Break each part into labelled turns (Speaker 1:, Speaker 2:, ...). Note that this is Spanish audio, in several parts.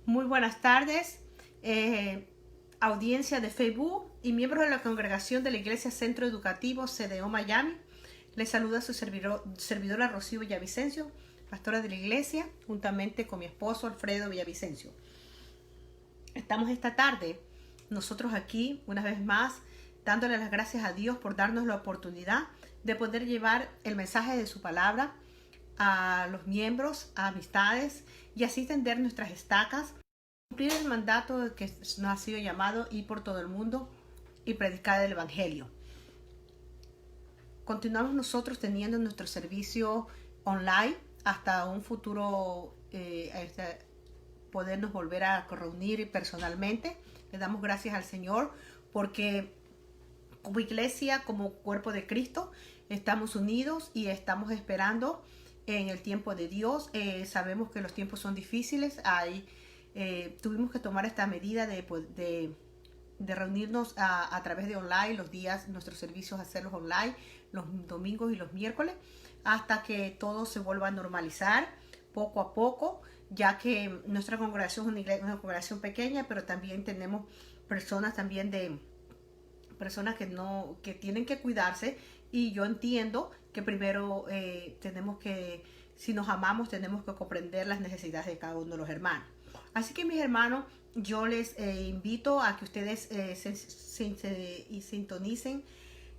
Speaker 1: Muy buenas tardes, audiencia de Facebook y miembros de la congregación de la Iglesia Centro Educativo CDO Miami. Les saluda su servidora Rocío Villavicencio, pastora de la iglesia, juntamente con mi esposo Alfredo Villavicencio. Estamos esta tarde, nosotros aquí, una vez más, dándole las gracias a Dios por darnos la oportunidad de poder llevar el mensaje de su palabra a los miembros, a amistades y así tender nuestras estacas, cumplir el mandato que nos ha sido llamado, ir por todo el mundo y predicar el evangelio. Continuamos nosotros teniendo nuestro servicio online hasta un futuro podernos volver a reunir personalmente. Le damos gracias al Señor porque como iglesia, como cuerpo de Cristo, estamos unidos y estamos esperando en el tiempo de Dios. Sabemos que los tiempos son difíciles. Tuvimos que tomar esta medida de reunirnos a través de online los días, nuestros servicios, hacerlos online los domingos y los miércoles, hasta que todo se vuelva a normalizar poco a poco, ya que nuestra congregación es una congregación pequeña, pero también tenemos personas que tienen que cuidarse, y yo entiendo que primero tenemos que, si nos amamos, tenemos que comprender las necesidades de cada uno de los hermanos. Así que mis hermanos, yo les invito a que ustedes sintonicen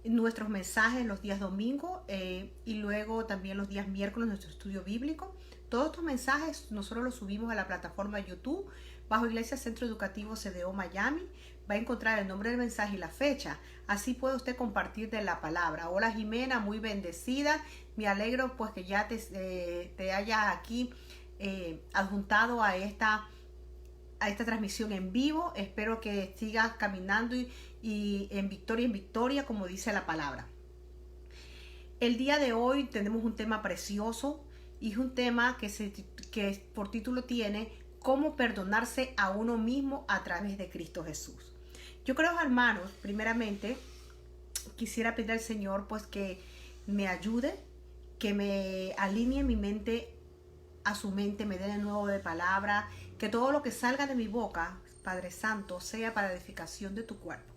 Speaker 1: nuestros mensajes los días domingos y luego también los días miércoles nuestro estudio bíblico. Todos estos mensajes nosotros los subimos a la plataforma YouTube bajo Iglesia Centro Educativo CDO Miami. Va a encontrar el nombre del mensaje y la fecha. Así puede usted compartir de la palabra. Hola Jimena, muy bendecida. Me alegro pues que ya te haya aquí adjuntado a esta transmisión en vivo. Espero que sigas caminando y en victoria, como dice la palabra. El día de hoy tenemos un tema precioso y es un tema que por título tiene cómo perdonarse a uno mismo a través de Cristo Jesús. Yo creo, hermanos, primeramente quisiera pedir al Señor pues que me ayude, que me alinee mi mente a su mente, me dé de nuevo de palabra, que todo lo que salga de mi boca, Padre Santo, sea para edificación de tu cuerpo.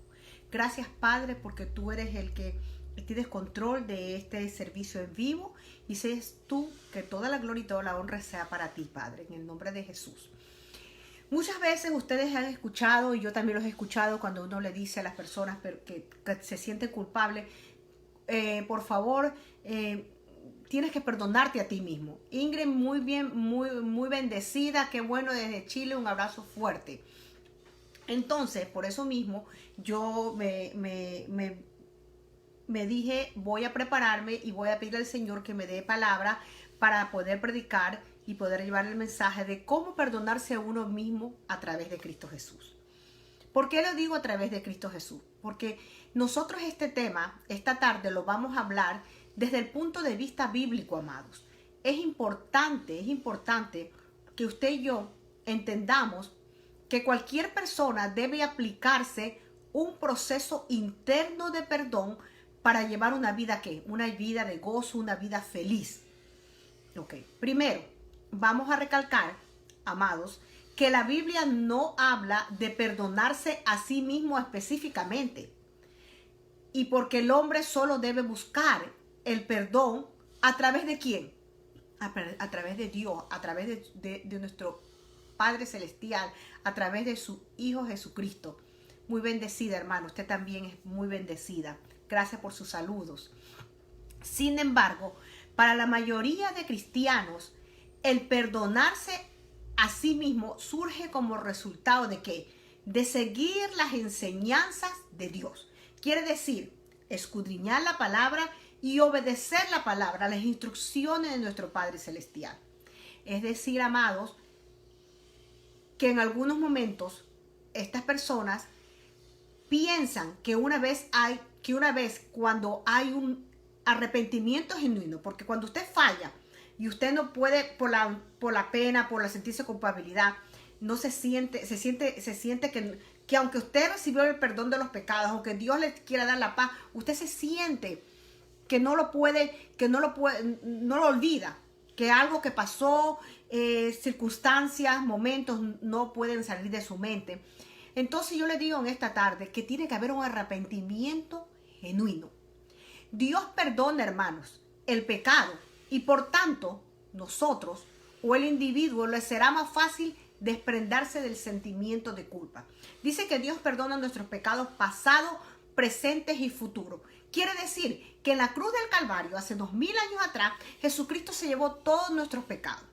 Speaker 1: Gracias, Padre, porque tú eres el que tienes control de este servicio en vivo y seas tú que toda la gloria y toda la honra sea para ti, Padre, en el nombre de Jesús. Muchas veces ustedes han escuchado, y yo también los he escuchado, cuando uno le dice a las personas que se sienten culpables, por favor, tienes que perdonarte a ti mismo. Ingrid, muy bien, muy bendecida, qué bueno, desde Chile, un abrazo fuerte. Entonces, por eso mismo, yo me dije, voy a prepararme y voy a pedir al Señor que me dé palabra para poder predicar y poder llevar el mensaje de cómo perdonarse a uno mismo a través de Cristo Jesús. ¿Por qué lo digo a través de Cristo Jesús? Porque nosotros este tema, esta tarde, lo vamos a hablar desde el punto de vista bíblico, amados. Es importante que usted y yo entendamos que cualquier persona debe aplicarse un proceso interno de perdón para llevar una vida una vida de gozo, una vida feliz. Primero, vamos a recalcar, amados, que la Biblia no habla de perdonarse a sí mismo específicamente. Y porque el hombre solo debe buscar el perdón ¿a través de quién? A través de Dios, a través de nuestro Padre Celestial, a través de su Hijo Jesucristo. Muy bendecida, hermano. Usted también es muy bendecida. Gracias por sus saludos. Sin embargo, para la mayoría de cristianos, el perdonarse a sí mismo surge como resultado ¿de qué? De seguir las enseñanzas de Dios. Quiere decir, escudriñar la palabra y obedecer la palabra, las instrucciones de nuestro Padre Celestial. Es decir, amados, que en algunos momentos estas personas piensan que una vez cuando hay un arrepentimiento genuino, porque cuando usted falla y usted no puede por la pena, por la sentirse culpabilidad, no se siente que aunque usted recibió el perdón de los pecados, aunque Dios le quiera dar la paz, usted se siente que no lo olvida, que algo que pasó circunstancias, momentos no pueden salir de su mente. Entonces yo le digo en esta tarde que tiene que haber un arrepentimiento genuino. Dios perdona, hermanos, el pecado y por tanto nosotros o el individuo le será más fácil desprenderse del sentimiento de culpa. Dice que Dios perdona nuestros pecados pasados, presentes y futuros. Quiere decir que en la cruz del Calvario, hace 2000 años atrás, Jesucristo se llevó todos nuestros pecados.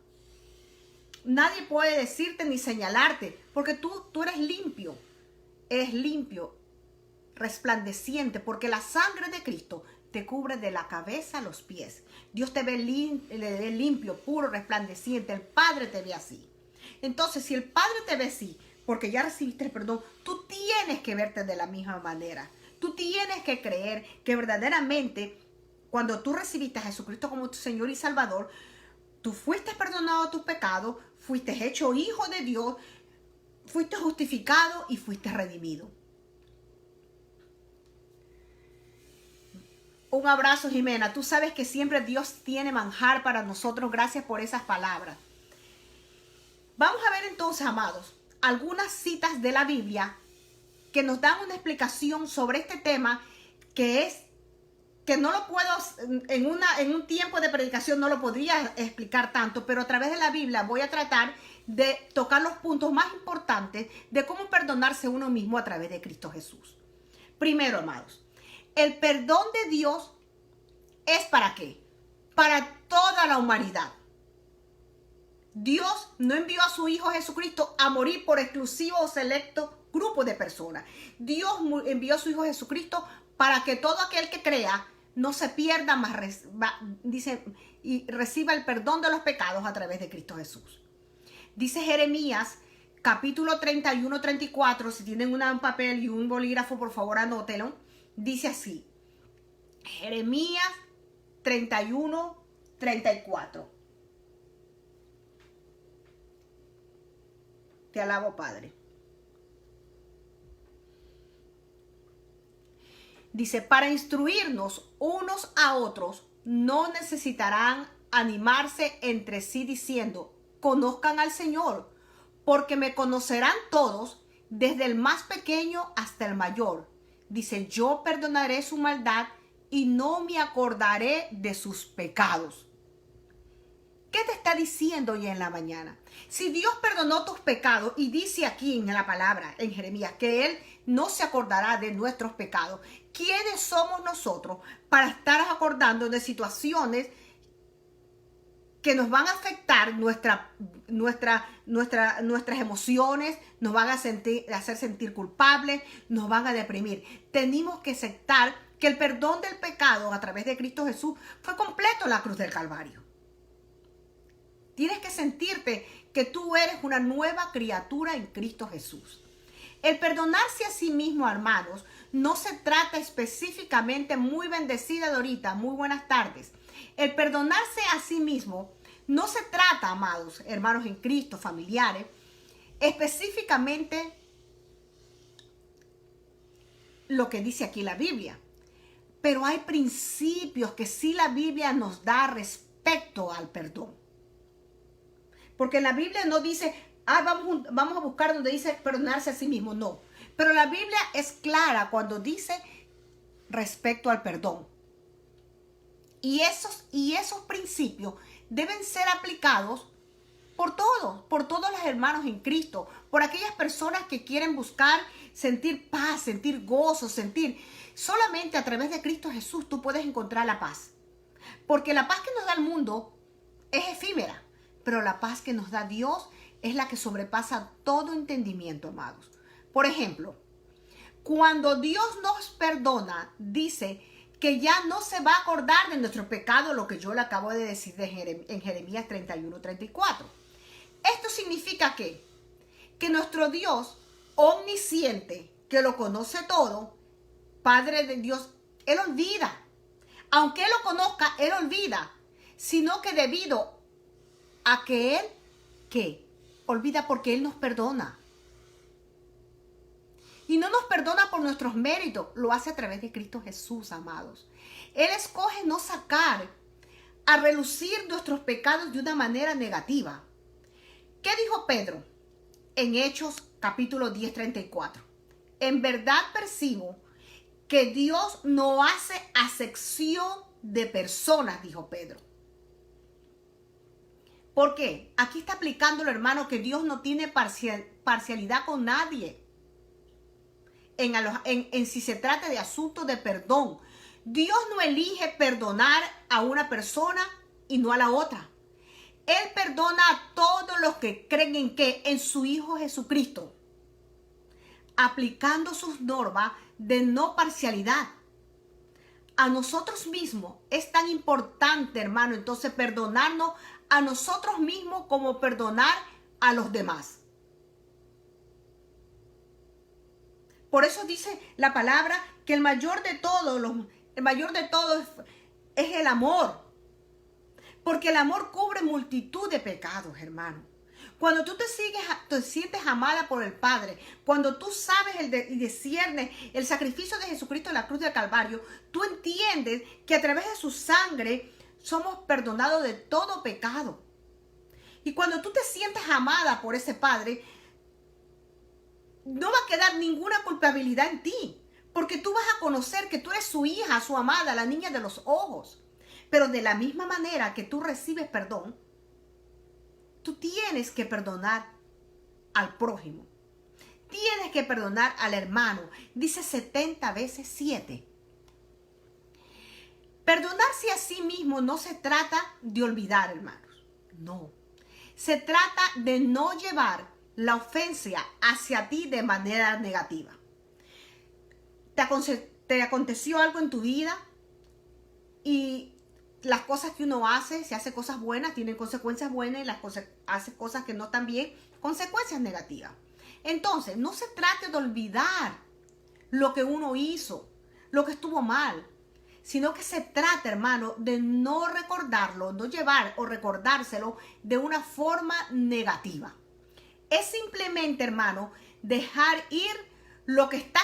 Speaker 1: Nadie puede decirte ni señalarte, porque tú eres limpio, resplandeciente, porque la sangre de Cristo te cubre de la cabeza a los pies. Dios te ve limpio, puro, resplandeciente. El Padre te ve así. Entonces, si el Padre te ve así, porque ya recibiste el perdón, tú tienes que verte de la misma manera. Tú tienes que creer que verdaderamente, cuando tú recibiste a Jesucristo como tu Señor y Salvador, tú fuiste perdonado de tus pecados, fuiste hecho hijo de Dios, fuiste justificado y fuiste redimido. Un abrazo, Jimena. Tú sabes que siempre Dios tiene manjar para nosotros. Gracias por esas palabras. Vamos a ver entonces, amados, algunas citas de la Biblia que nos dan una explicación sobre este tema que no lo puedo, en un tiempo de predicación no lo podría explicar tanto, pero a través de la Biblia voy a tratar de tocar los puntos más importantes de cómo perdonarse uno mismo a través de Cristo Jesús. Primero, amados, el perdón de Dios es ¿para qué? Para toda la humanidad. Dios no envió a su Hijo Jesucristo a morir por exclusivo o selecto grupo de personas. Dios envió a su Hijo Jesucristo para que todo aquel que crea no se pierda, más dice, y reciba el perdón de los pecados a través de Cristo Jesús. Dice Jeremías, capítulo 31, 34, si tienen un papel y un bolígrafo, por favor anótenlo. Dice así, Jeremías 31, 34. Te alabo, Padre. Dice, para instruirnos unos a otros, no necesitarán animarse entre sí diciendo, conozcan al Señor, porque me conocerán todos, desde el más pequeño hasta el mayor. Dice, yo perdonaré su maldad y no me acordaré de sus pecados. ¿Qué te está diciendo hoy en la mañana? Si Dios perdonó tus pecados y dice aquí en la palabra, en Jeremías, que Él no se acordará de nuestros pecados, ¿quiénes somos nosotros para estar acordando de situaciones que nos van a afectar nuestras emociones, nos van a hacer sentir culpables, nos van a deprimir? Tenemos que aceptar que el perdón del pecado a través de Cristo Jesús fue completo en la cruz del Calvario. Tienes que sentirte que tú eres una nueva criatura en Cristo Jesús. El perdonarse a sí mismo, hermanos, no se trata específicamente, muy bendecida Dorita, muy buenas tardes. El perdonarse a sí mismo no se trata, amados, hermanos en Cristo, familiares, específicamente lo que dice aquí la Biblia. Pero hay principios que sí la Biblia nos da respecto al perdón. Porque la Biblia no dice, vamos a buscar donde dice perdonarse a sí mismo. No. Pero la Biblia es clara cuando dice respecto al perdón. Y esos principios deben ser aplicados por todos los hermanos en Cristo, por aquellas personas que quieren buscar sentir paz, sentir gozo, solamente a través de Cristo Jesús tú puedes encontrar la paz. Porque la paz que nos da el mundo es efímera. Pero la paz que nos da Dios es la que sobrepasa todo entendimiento, amados. Por ejemplo, cuando Dios nos perdona, dice que ya no se va a acordar de nuestro pecado, lo que yo le acabo de decir en Jeremías 31, 34. Esto significa que nuestro Dios omnisciente, que lo conoce todo, Padre de Dios, Él olvida. Aunque Él lo conozca, Él olvida. Sino que debido a que Él, ¿qué? Olvida porque Él nos perdona. Y no nos perdona por nuestros méritos, lo hace a través de Cristo Jesús, amados. Él escoge no sacar a relucir nuestros pecados de una manera negativa. ¿Qué dijo Pedro en Hechos capítulo 10:34? En verdad percibo que Dios no hace acepción de personas, dijo Pedro. ¿Por qué? Aquí está aplicándolo, hermano, que Dios no tiene parcialidad con nadie. En si se trata de asuntos de perdón. Dios no elige perdonar a una persona y no a la otra. Él perdona a todos los que creen en qué, en su Hijo Jesucristo, aplicando sus normas de no parcialidad. A nosotros mismos es tan importante, hermano, entonces perdonarnos a nosotros mismos como perdonar a los demás. Por eso dice la palabra que el mayor de todos es el amor. Porque el amor cubre multitud de pecados, hermano. Cuando tú te sientes amada por el Padre, cuando tú sabes y disciernes el sacrificio de Jesucristo en la cruz del Calvario, tú entiendes que a través de su sangre somos perdonados de todo pecado. Y cuando tú te sientes amada por ese Padre, no va a quedar ninguna culpabilidad en ti, porque tú vas a conocer que tú eres su hija, su amada, la niña de los ojos. Pero de la misma manera que tú recibes perdón, tú tienes que perdonar al prójimo. Tienes que perdonar al hermano. Dice 70 veces 7. Perdonarse a sí mismo no se trata de olvidar, hermanos. No. Se trata de no llevar la ofensa hacia ti de manera negativa. ¿Te aconteció algo en tu vida? Y las cosas que uno hace, si hace cosas buenas, tienen consecuencias buenas, y las cosas, hace cosas que no están bien, consecuencias negativas. Entonces, no se trate de olvidar lo que uno hizo, lo que estuvo mal, sino que se trata, hermano, de no recordarlo, no llevar o recordárselo de una forma negativa. Es simplemente, hermano, dejar ir lo que estás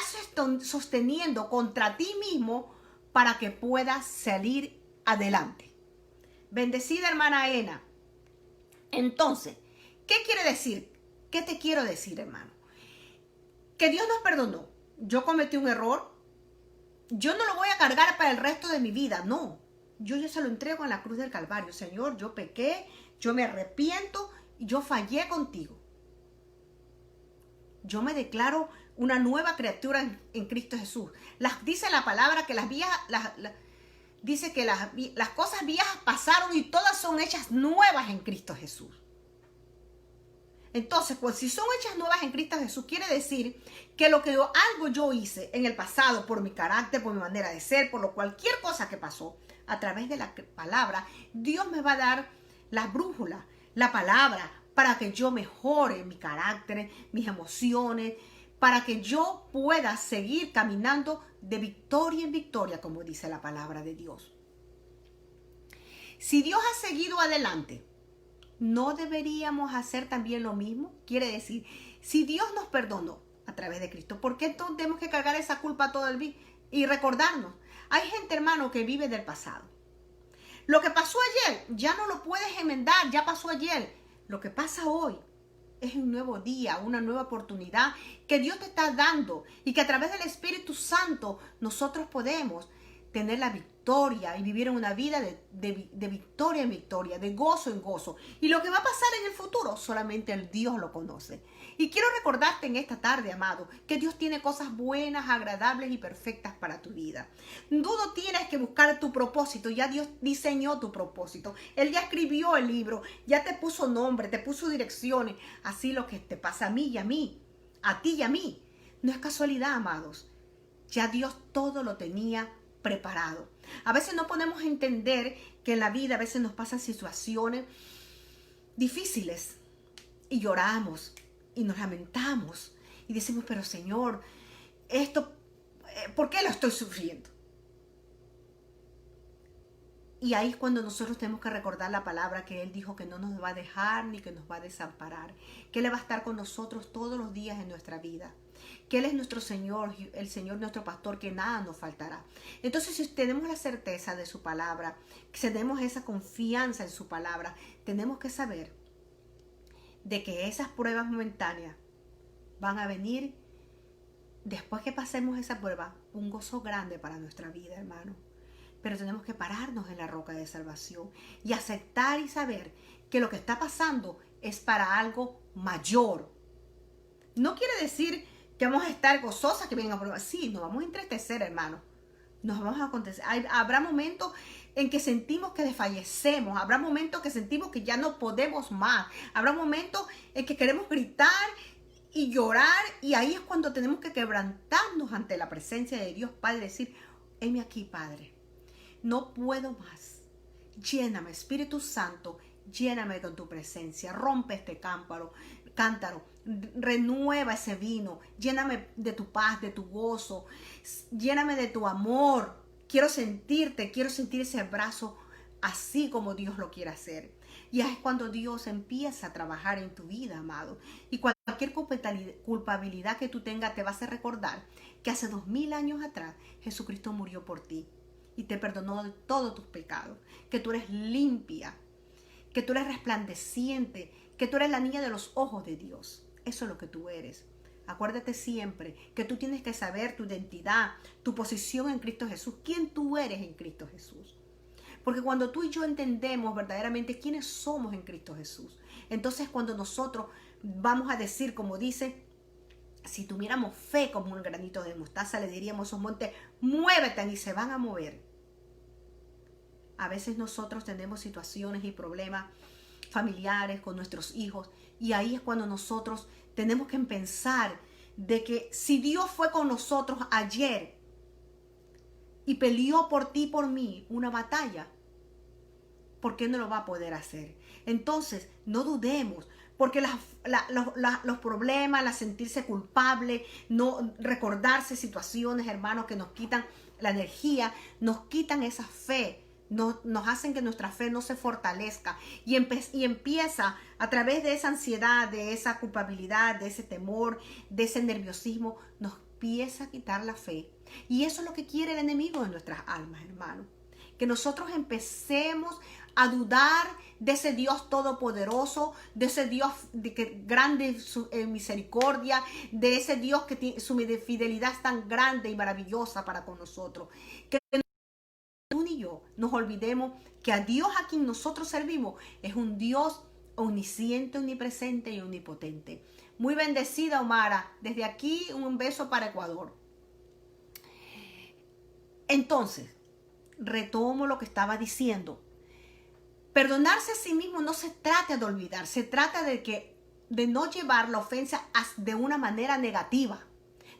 Speaker 1: sosteniendo contra ti mismo para que puedas salir adelante. Bendecida hermana Ena. Entonces, ¿qué quiere decir? ¿Qué te quiero decir, hermano? Que Dios nos perdonó. Yo cometí un error. Yo no lo voy a cargar para el resto de mi vida. No. Yo ya se lo entrego en la cruz del Calvario. Señor, yo pequé, yo me arrepiento y yo fallé contigo. Yo me declaro una nueva criatura en Cristo Jesús. Dice la palabra que las viejas, dice que las cosas viejas pasaron y todas son hechas nuevas en Cristo Jesús. Entonces, pues si son hechas nuevas en Cristo Jesús, quiere decir que algo yo hice en el pasado por mi carácter, por mi manera de ser, por cualquier cosa que pasó, a través de la palabra, Dios me va a dar la brújula, la palabra, para que yo mejore mi carácter, mis emociones, para que yo pueda seguir caminando de victoria en victoria, como dice la palabra de Dios. Si Dios ha seguido adelante, ¿no deberíamos hacer también lo mismo? Quiere decir, si Dios nos perdonó a través de Cristo, ¿por qué entonces tenemos que cargar esa culpa todo el día y recordarnos? Hay gente, hermano, que vive del pasado. Lo que pasó ayer ya no lo puedes enmendar, ya pasó ayer. Lo que pasa hoy es un nuevo día, una nueva oportunidad que Dios te está dando y que a través del Espíritu Santo nosotros podemos tener la victoria y vivir en una vida de victoria en victoria, de gozo en gozo. Y lo que va a pasar en el futuro, solamente el Dios lo conoce. Y quiero recordarte en esta tarde, amado, que Dios tiene cosas buenas, agradables y perfectas para tu vida. No tienes que buscar tu propósito, ya Dios diseñó tu propósito. Él ya escribió el libro, ya te puso nombre, te puso direcciones. Así lo que te pasa a mí y a mí, a ti y a mí, no es casualidad, amados. Ya Dios todo lo tenía preparado. A veces no podemos entender que en la vida a veces nos pasan situaciones difíciles y lloramos y nos lamentamos y decimos, pero Señor, esto, ¿por qué lo estoy sufriendo? Y ahí es cuando nosotros tenemos que recordar la palabra que Él dijo que no nos va a dejar ni que nos va a desamparar, que Él va a estar con nosotros todos los días en nuestra vida, que Él es nuestro Señor, el Señor nuestro pastor, que nada nos faltará. Entonces, si tenemos la certeza de su palabra, si tenemos esa confianza en su palabra, tenemos que saber de que esas pruebas momentáneas van a venir después que pasemos esa prueba, un gozo grande para nuestra vida, hermano. Pero tenemos que pararnos en la roca de salvación y aceptar y saber que lo que está pasando es para algo mayor. No quiere decir que vamos a estar gozosas que vengan pruebas. Sí, nos vamos a entristecer, hermano. Nos vamos a acontecer. Habrá momentos en que sentimos que desfallecemos. Habrá momentos que sentimos que ya no podemos más. Habrá momentos en que queremos gritar y llorar. Y ahí es cuando tenemos que quebrantarnos ante la presencia de Dios Padre y decir, heme aquí, Padre. No puedo más. Lléname, Espíritu Santo, lléname con tu presencia. Rompe este cántaro, renueva ese vino. Lléname de tu paz, de tu gozo. Lléname de tu amor. Quiero sentirte, quiero sentir ese abrazo así como Dios lo quiere hacer. Y es cuando Dios empieza a trabajar en tu vida, amado. Y cualquier culpabilidad que tú tengas te vas a recordar que hace 2000 años atrás Jesucristo murió por ti y te perdonó de todos tus pecados, que tú eres limpia, que tú eres resplandeciente, que tú eres la niña de los ojos de Dios. Eso es lo que tú eres. Acuérdate siempre que tú tienes que saber tu identidad, tu posición en Cristo Jesús, quién tú eres en Cristo Jesús. Porque cuando tú y yo entendemos verdaderamente quiénes somos en Cristo Jesús, entonces cuando nosotros vamos a decir, como dice, si tuviéramos fe como un granito de mostaza, le diríamos a esos montes, muévete, y se van a mover. A veces nosotros tenemos situaciones y problemas familiares con nuestros hijos, y ahí es cuando nosotros tenemos que pensar de que si Dios fue con nosotros ayer y peleó por ti y por mí una batalla, ¿por qué no lo va a poder hacer? Entonces, no dudemos, porque los problemas, la sentirse culpable, no recordarse situaciones, hermanos, que nos quitan la energía, nos quitan esa fe, nos hacen que nuestra fe no se fortalezca y empieza a través de esa ansiedad, de esa culpabilidad, de ese temor, de ese nerviosismo, nos empieza a quitar la fe. Y eso es lo que quiere el enemigo de nuestras almas, hermanos. Que nosotros empecemos a dudar de ese Dios todopoderoso, de ese Dios que grande su misericordia, de ese Dios que tiene, su fidelidad es tan grande y maravillosa para con nosotros. Que tú ni yo nos olvidemos que a Dios a quien nosotros servimos es un Dios omnisciente, omnipresente y omnipotente. Muy bendecida, Omara. Desde aquí un beso para Ecuador. Entonces, retomo lo que estaba diciendo. Perdonarse a sí mismo no se trata de olvidar, se trata de no llevar la ofensa de una manera negativa,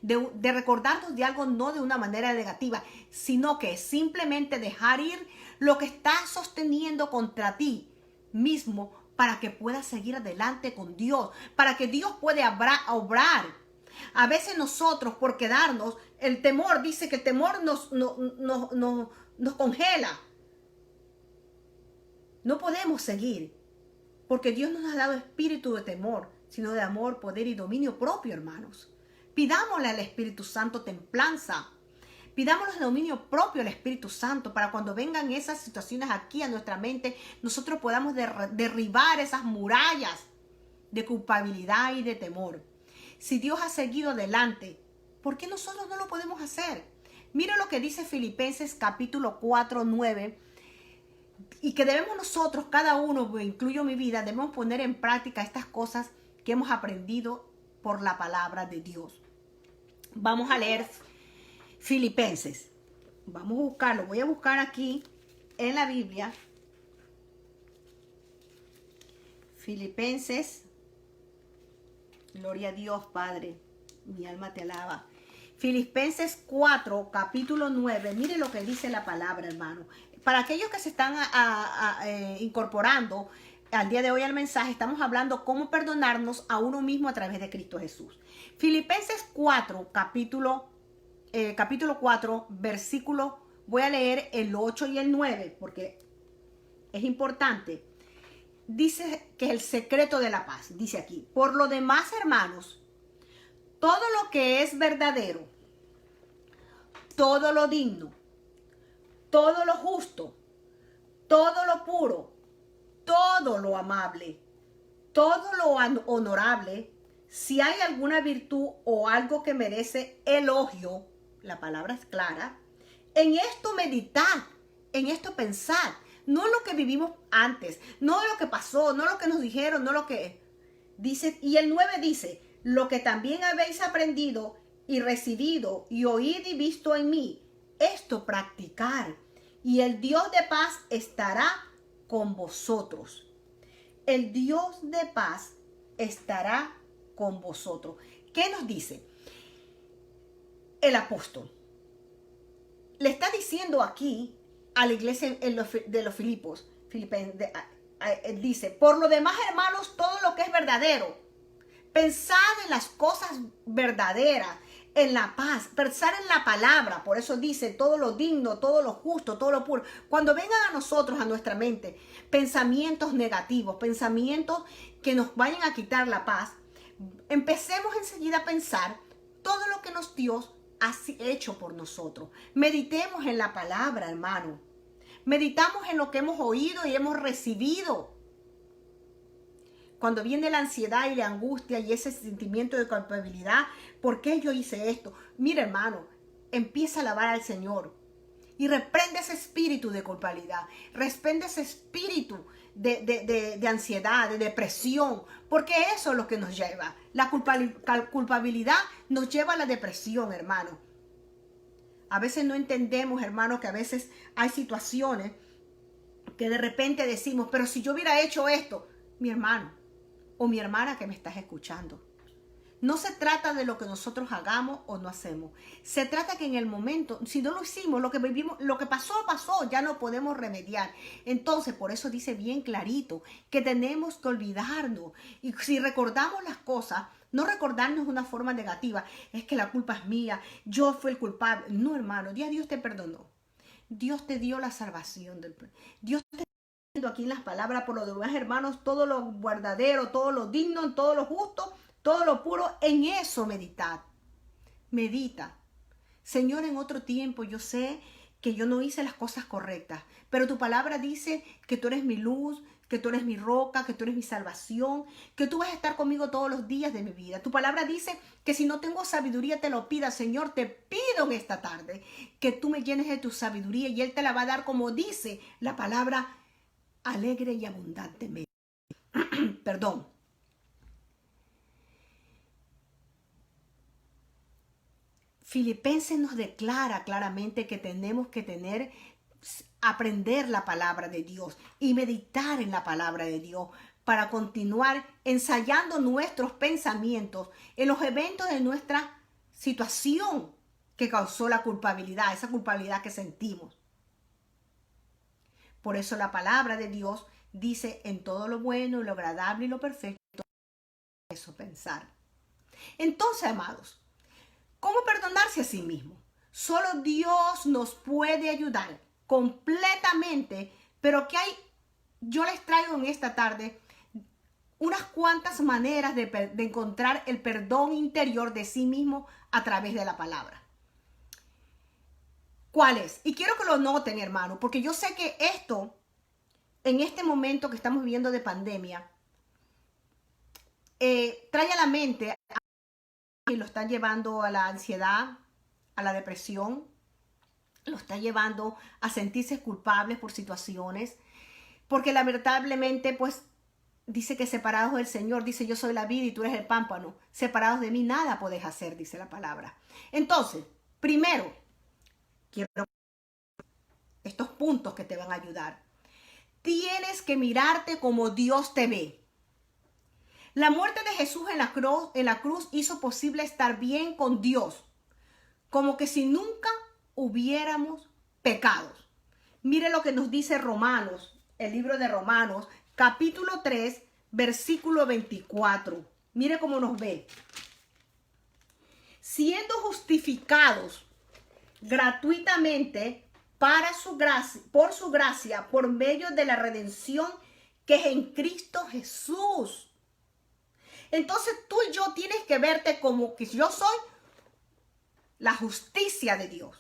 Speaker 1: de recordarnos de algo no de una manera negativa, sino que simplemente dejar ir lo que está sosteniendo contra ti mismo para que puedas seguir adelante con Dios, para que Dios pueda obrar. A veces nosotros, por quedarnos, el temor, dice que el temor nos congela. No podemos seguir, porque Dios no nos ha dado espíritu de temor, sino de amor, poder y dominio propio, hermanos. Pidámosle al Espíritu Santo templanza. Pidámosle dominio propio al Espíritu Santo para cuando vengan esas situaciones aquí a nuestra mente, nosotros podamos derribar esas murallas de culpabilidad y de temor. Si Dios ha seguido adelante, ¿por qué nosotros no lo podemos hacer? Mira lo que dice Filipenses capítulo 4, 9. Y que debemos nosotros, cada uno, incluyo mi vida, debemos poner en práctica estas cosas que hemos aprendido por la palabra de Dios. Vamos a leer Filipenses. Vamos a buscarlo. Voy a buscar aquí en la Biblia. Filipenses. Gloria a Dios, Padre. Mi alma te alaba. Filipenses 4, capítulo 9. Mire lo que dice la palabra, hermano. Para aquellos que se están incorporando al día de hoy al mensaje, estamos hablando cómo perdonarnos a uno mismo a través de Cristo Jesús. Filipenses 4, capítulo 4, versículo, voy a leer el 8 y el 9, porque es importante. Dice que es el secreto de la paz. Dice aquí, por lo demás, hermanos, todo lo que es verdadero, todo lo digno, todo lo justo, todo lo puro, todo lo amable, todo lo honorable, si hay alguna virtud o algo que merece elogio, la palabra es clara, en esto meditad, en esto pensad, no lo que vivimos antes, no lo que pasó, no lo que nos dijeron, no lo que dice. Y el 9 dice, lo que también habéis aprendido y recibido y oído y visto en mí, esto practicar, y el Dios de paz estará con vosotros. El Dios de paz estará con vosotros. ¿Qué nos dice el apóstol? Le está diciendo aquí a la iglesia de los Filipenses, dice, por lo demás, hermanos, todo lo que es verdadero, pensad en las cosas verdaderas, en la paz, pensar en la palabra. Por eso dice todo lo digno, todo lo justo, todo lo puro. Cuando vengan a nosotros, a nuestra mente, pensamientos negativos, pensamientos que nos vayan a quitar la paz, empecemos enseguida a pensar todo lo que Dios ha hecho por nosotros. Meditemos en la palabra, hermano. Meditamos en lo que hemos oído y hemos recibido. Cuando viene la ansiedad y la angustia y ese sentimiento de culpabilidad, ¿por qué yo hice esto? Mira, hermano, empieza a alabar al Señor y reprende ese espíritu de culpabilidad, reprende ese espíritu de ansiedad, de depresión, porque eso es lo que nos lleva. La culpabilidad nos lleva a la depresión, hermano. A veces no entendemos, hermano, que a veces hay situaciones que de repente decimos, pero si yo hubiera hecho esto, mi hermano o mi hermana que me estás escuchando, no se trata de lo que nosotros hagamos o no hacemos. Se trata que en el momento, si no lo hicimos, lo que vivimos, lo que pasó, pasó, ya no podemos remediar. Entonces, por eso dice bien clarito que tenemos que olvidarnos. Y si recordamos las cosas, no recordarnos de una forma negativa, es que la culpa es mía, yo fui el culpable. No, hermano, Dios te perdonó. Dios te dio la salvación. Dios te dio aquí en las palabras, por lo demás, hermanos, todo lo verdadero, todo lo digno, todo lo justo, todo lo puro, en eso meditad. Medita. Señor, en otro tiempo yo sé que yo no hice las cosas correctas, pero tu palabra dice que tú eres mi luz, que tú eres mi roca, que tú eres mi salvación, que tú vas a estar conmigo todos los días de mi vida. Tu palabra dice que si no tengo sabiduría te lo pida, Señor, te pido en esta tarde que tú me llenes de tu sabiduría y Él te la va a dar, como dice la palabra, alegre y abundantemente. Perdón. Filipenses nos declara claramente que tenemos que aprender la palabra de Dios y meditar en la palabra de Dios para continuar ensayando nuestros pensamientos en los eventos de nuestra situación que causó la culpabilidad, esa culpabilidad que sentimos. Por eso la palabra de Dios dice en todo lo bueno, lo agradable y lo perfecto, eso pensar. Entonces, amados, ¿cómo perdonarse a sí mismo? Solo Dios nos puede ayudar completamente, pero que hay, yo les traigo en esta tarde unas cuantas maneras de encontrar el perdón interior de sí mismo a través de la palabra. ¿Cuál es? Y quiero que lo noten, hermano, porque yo sé que esto, en este momento que estamos viviendo de pandemia, trae a la mente y lo está llevando a la ansiedad, a la depresión, lo está llevando a sentirse culpables por situaciones, porque lamentablemente, pues, dice que separados del Señor, dice yo soy la vid y tú eres el pámpano, separados de mí nada podés hacer, dice la palabra. Entonces, primero, quiero estos puntos que te van a ayudar. Tienes que mirarte como Dios te ve. La muerte de Jesús en la cruz hizo posible estar bien con Dios, como que si nunca hubiéramos pecado. Mire lo que nos dice Romanos, el libro de Romanos, capítulo 3, versículo 24. Mire cómo nos ve. Siendo justificados gratuitamente por su gracia, por medio de la redención que es en Cristo Jesús. Entonces tú y yo tienes que verte como que yo soy la justicia de Dios.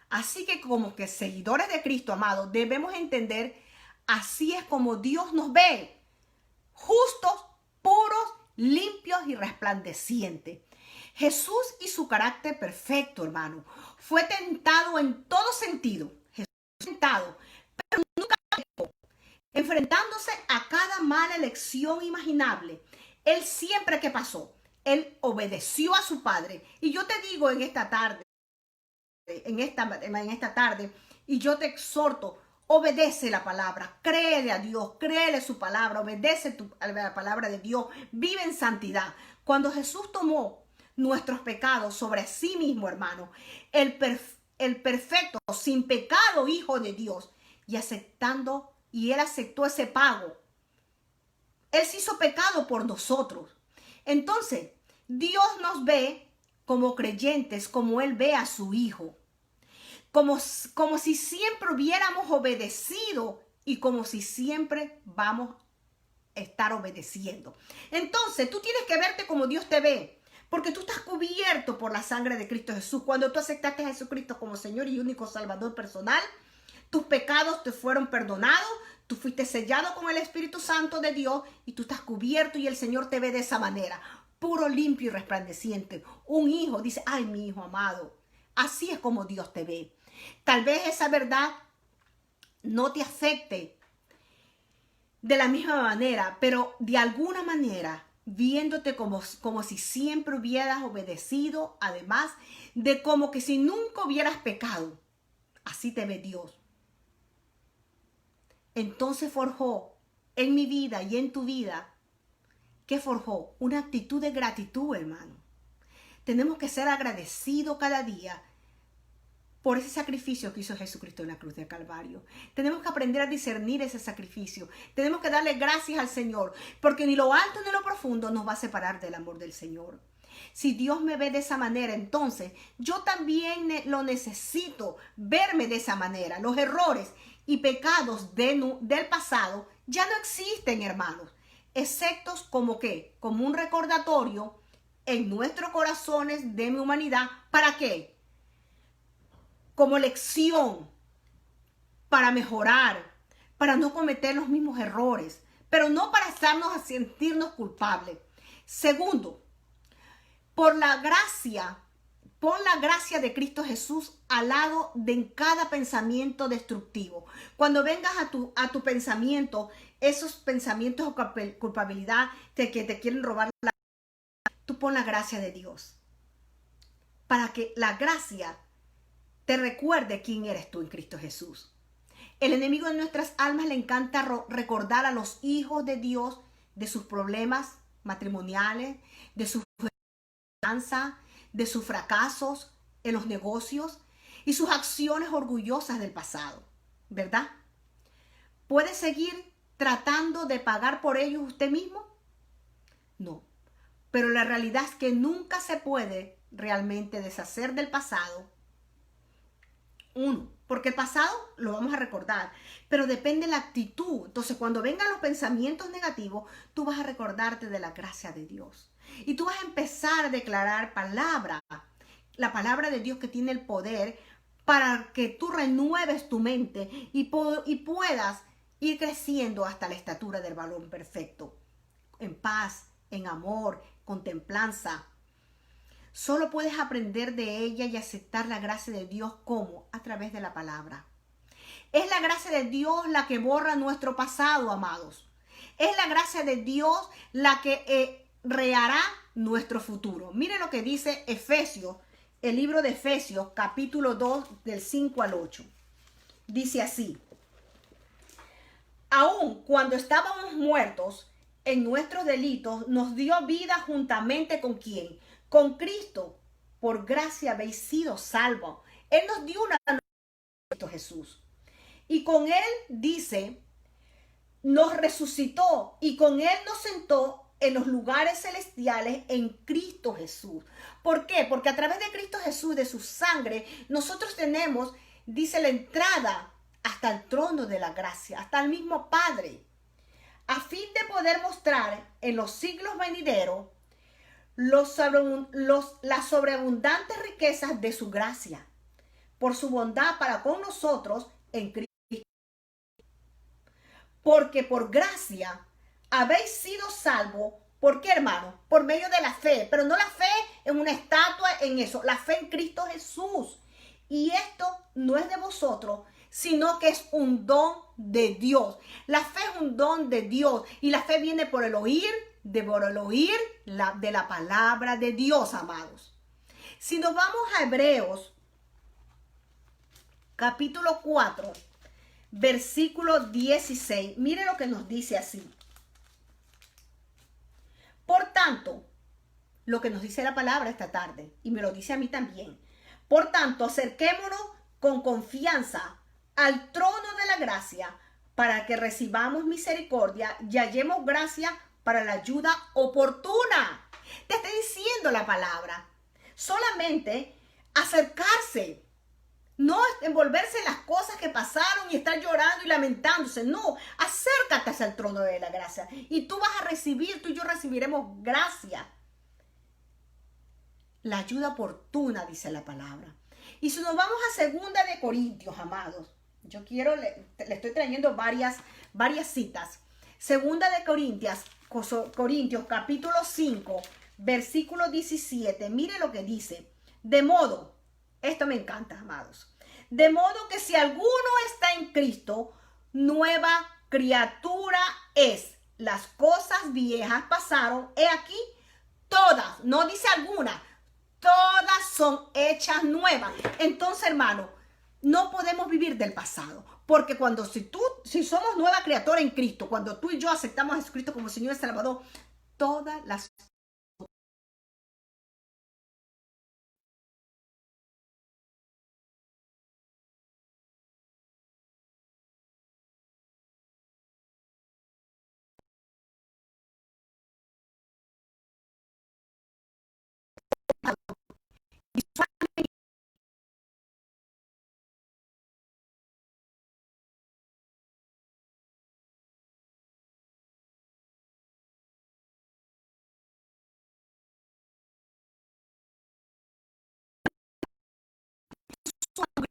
Speaker 1: Así que como que seguidores de Cristo, amados, debemos entender, así es como Dios nos ve. justos, puros, limpios y resplandecientes. Jesús y su carácter perfecto, hermano, fue tentado en todo sentido. Jesús fue tentado, pero nunca pecó. Enfrentándose a cada mala elección imaginable, él siempre que pasó, él obedeció a su Padre. Y yo te digo en esta tarde, y yo te exhorto, obedece la palabra, créele a Dios, créele su palabra, obedece la palabra de Dios, vive en santidad. Cuando Jesús tomó nuestros pecados sobre sí mismo, hermano, el perfecto, sin pecado Hijo de Dios, y él aceptó ese pago. Él se hizo pecado por nosotros. Entonces, Dios nos ve como creyentes, como él ve a su Hijo. Como si siempre hubiéramos obedecido y como si siempre vamos a estar obedeciendo. Entonces, tú tienes que verte como Dios te ve, porque tú estás cubierto por la sangre de Cristo Jesús. Cuando tú aceptaste a Jesucristo como Señor y único Salvador personal, tus pecados te fueron perdonados, tú fuiste sellado con el Espíritu Santo de Dios y tú estás cubierto y el Señor te ve de esa manera, puro, limpio y resplandeciente. Un hijo dice, ay, mi hijo amado. Así es como Dios te ve. Tal vez esa verdad no te afecte de la misma manera, pero de alguna manera, viéndote como si siempre hubieras obedecido, además de como que si nunca hubieras pecado. Así te ve Dios. Entonces forjó en mi vida y en tu vida, ¿qué forjó? Una actitud de gratitud, hermano. Tenemos que ser agradecidos cada día por ese sacrificio que hizo Jesucristo en la cruz del Calvario. Tenemos que aprender a discernir ese sacrificio. Tenemos que darle gracias al Señor, porque ni lo alto ni lo profundo nos va a separar del amor del Señor. Si Dios me ve de esa manera, entonces yo también lo necesito verme de esa manera. Los errores y pecados del pasado ya no existen, hermanos, excepto como un recordatorio en nuestros corazones de mi humanidad. ¿Para qué? Como lección, para mejorar, para no cometer los mismos errores, pero no para estarnos a sentirnos culpables. Segundo, pon la gracia de Cristo Jesús al lado de cada pensamiento destructivo. Cuando vengas a tu pensamiento, esos pensamientos de culpabilidad que te quieren robar tú pon la gracia de Dios, para que la gracia te recuerde quién eres tú en Cristo Jesús. El enemigo de nuestras almas le encanta recordar a los hijos de Dios de sus problemas matrimoniales, de sus finanzas, de sus fracasos en los negocios y sus acciones orgullosas del pasado, ¿verdad? ¿Puede seguir tratando de pagar por ellos usted mismo? No, pero la realidad es que nunca se puede realmente deshacer del pasado. Porque el pasado lo vamos a recordar, pero depende de la actitud. Entonces, cuando vengan los pensamientos negativos, tú vas a recordarte de la gracia de Dios. Y tú vas a empezar a declarar la palabra de Dios que tiene el poder para que tú renueves tu mente y puedas ir creciendo hasta la estatura del varón perfecto. En paz, en amor, con templanza. Solo puedes aprender de ella y aceptar la gracia de Dios. ¿Cómo? A través de la palabra. Es la gracia de Dios la que borra nuestro pasado, amados. Es la gracia de Dios la que rehará nuestro futuro. Mire lo que dice Efesios, el libro de Efesios, capítulo 2, del 5 al 8. Dice así: aun cuando estábamos muertos en nuestros delitos, nos dio vida juntamente con ¿quién? Con Cristo. Por gracia habéis sido salvos. Él nos dio una Cristo Jesús. Y con él, dice, nos resucitó y con él nos sentó en los lugares celestiales en Cristo Jesús. ¿Por qué? Porque a través de Cristo Jesús, de su sangre, nosotros tenemos, dice, la entrada hasta el trono de la gracia, hasta el mismo Padre, a fin de poder mostrar en los siglos venideros las sobreabundantes riquezas de su gracia, por su bondad para con nosotros en Cristo. Porque por gracia habéis sido salvos. ¿Por qué, hermano? Por medio de la fe, pero no la fe en una estatua, en eso, la fe en Cristo Jesús. Y esto no es de vosotros, sino que es un don de Dios. La fe es un don de Dios y la fe viene por el oír, de la palabra de Dios, amados. Si nos vamos a Hebreos, capítulo 4, versículo 16, mire lo que nos dice así. Por tanto, lo que nos dice la palabra esta tarde, y me lo dice a mí también. Por tanto, acerquémonos con confianza al trono de la gracia para que recibamos misericordia y hallemos gracia para la ayuda oportuna. Te está diciendo la palabra. Solamente acercarse. No envolverse en las cosas que pasaron y estar llorando y lamentándose. No, acércate hacia el trono de la gracia. Y tú vas a recibir, tú y yo recibiremos gracia. La ayuda oportuna, dice la palabra. Y si nos vamos a 2 de Corintios, amados. Yo le estoy trayendo varias citas. 2 de Corintios, capítulo 5, versículo 17. Mire lo que dice. De modo, esto me encanta, amados. De modo que si alguno está en Cristo, nueva criatura es. Las cosas viejas pasaron, he aquí, todas, no dice alguna, todas son hechas nuevas. Entonces, hermano, no podemos vivir del pasado. Porque si somos nueva criatura en Cristo, cuando tú y yo aceptamos a Jesucristo como Señor y Salvador, todas las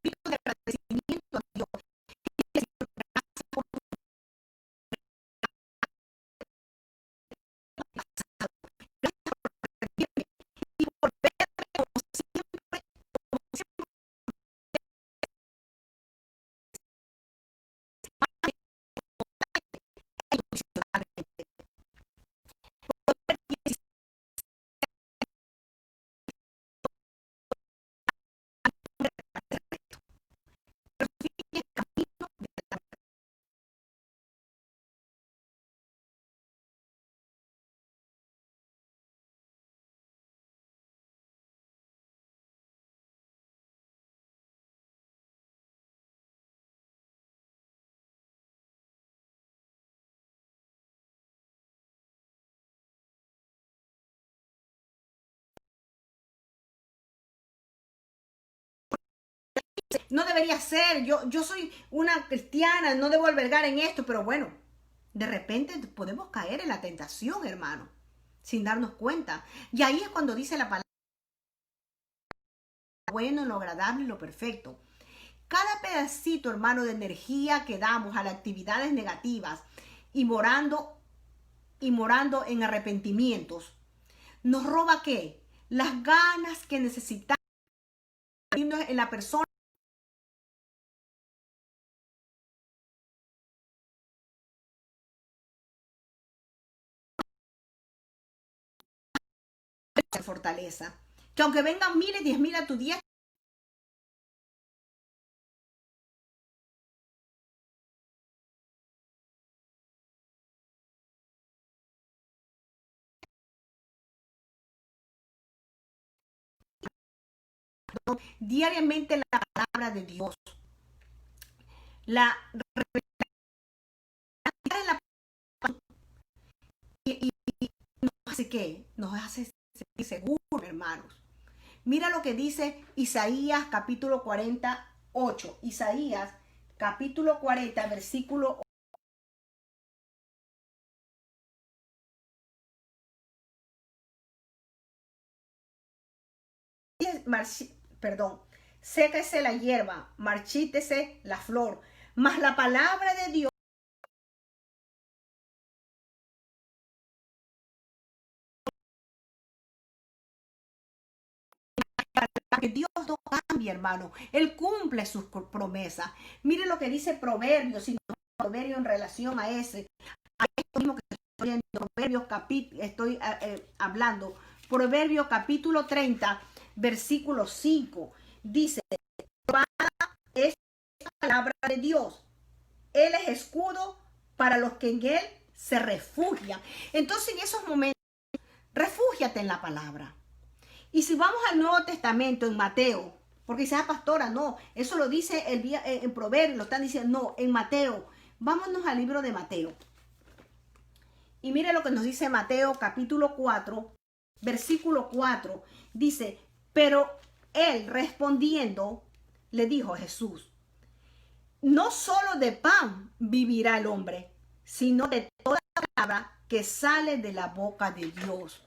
Speaker 1: de agradecimiento a Dios. Y por verme como siempre, no debería ser, yo soy una cristiana, no debo albergar en esto, pero bueno, de repente podemos caer en la tentación, hermano, sin darnos cuenta. Y ahí es cuando dice la palabra bueno, lo agradable y lo perfecto. Cada pedacito, hermano, de energía que damos a las actividades negativas y morando en arrepentimientos, nos roba ¿qué? Las ganas que necesitamos en la persona. Fortaleza. Que aunque vengan miles, 10,000 a tu día, diariamente la palabra de Dios. La y nos hace ¿qué? Nos hace sentir seguros, hermanos. Mira lo que dice Isaías capítulo 48. Isaías capítulo 40, versículo 8. Perdón. Séquese la hierba, marchítese la flor, mas la palabra de Dios que Dios no cambia, hermano. Él cumple sus promesas. Mire lo que dice Proverbios, y Proverbios en relación a ese. A esto mismo que estoy en Proverbios estoy hablando. Proverbios capítulo 30, versículo 5. Dice, es la palabra de Dios. Él es escudo para los que en Él se refugian. Entonces en esos momentos, refúgiate en la palabra. Y si vamos al Nuevo Testamento, en Mateo, porque dice, pastora, no, eso lo dice en Proverbios, lo están diciendo, no, en Mateo. Vámonos al libro de Mateo. Y mire lo que nos dice Mateo capítulo 4, versículo 4. Dice, pero él respondiendo, le dijo a Jesús, no solo de pan vivirá el hombre, sino de toda palabra que sale de la boca de Dios.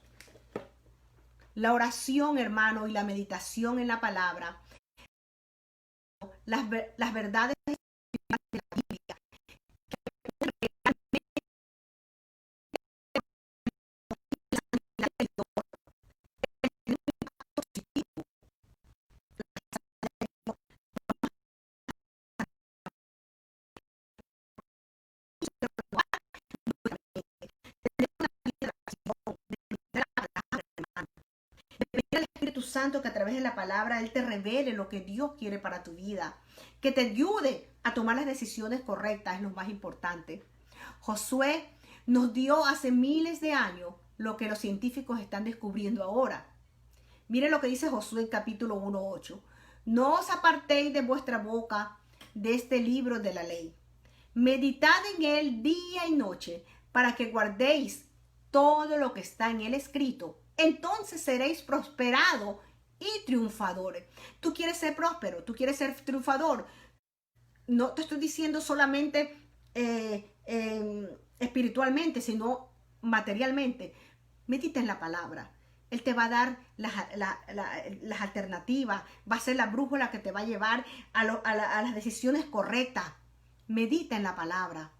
Speaker 1: La oración, hermano, y la meditación en la palabra, las verdades de la Biblia, el Espíritu Santo, que a través de la palabra Él te revele lo que Dios quiere para tu vida, que te ayude a tomar las decisiones correctas, es lo más importante. Josué nos dio hace miles de años lo que los científicos están descubriendo ahora. Mire lo que dice Josué en capítulo 1:8. No os apartéis de vuestra boca de este libro de la ley. Meditad en él día y noche, para que guardéis todo lo que está en él escrito. Entonces seréis prosperados y triunfadores. Tú quieres ser próspero, tú quieres ser triunfador. No te estoy diciendo solamente espiritualmente, sino materialmente. Medita en la palabra. Él te va a dar las alternativas, va a ser la brújula que te va a llevar a las decisiones correctas. Medita en la palabra.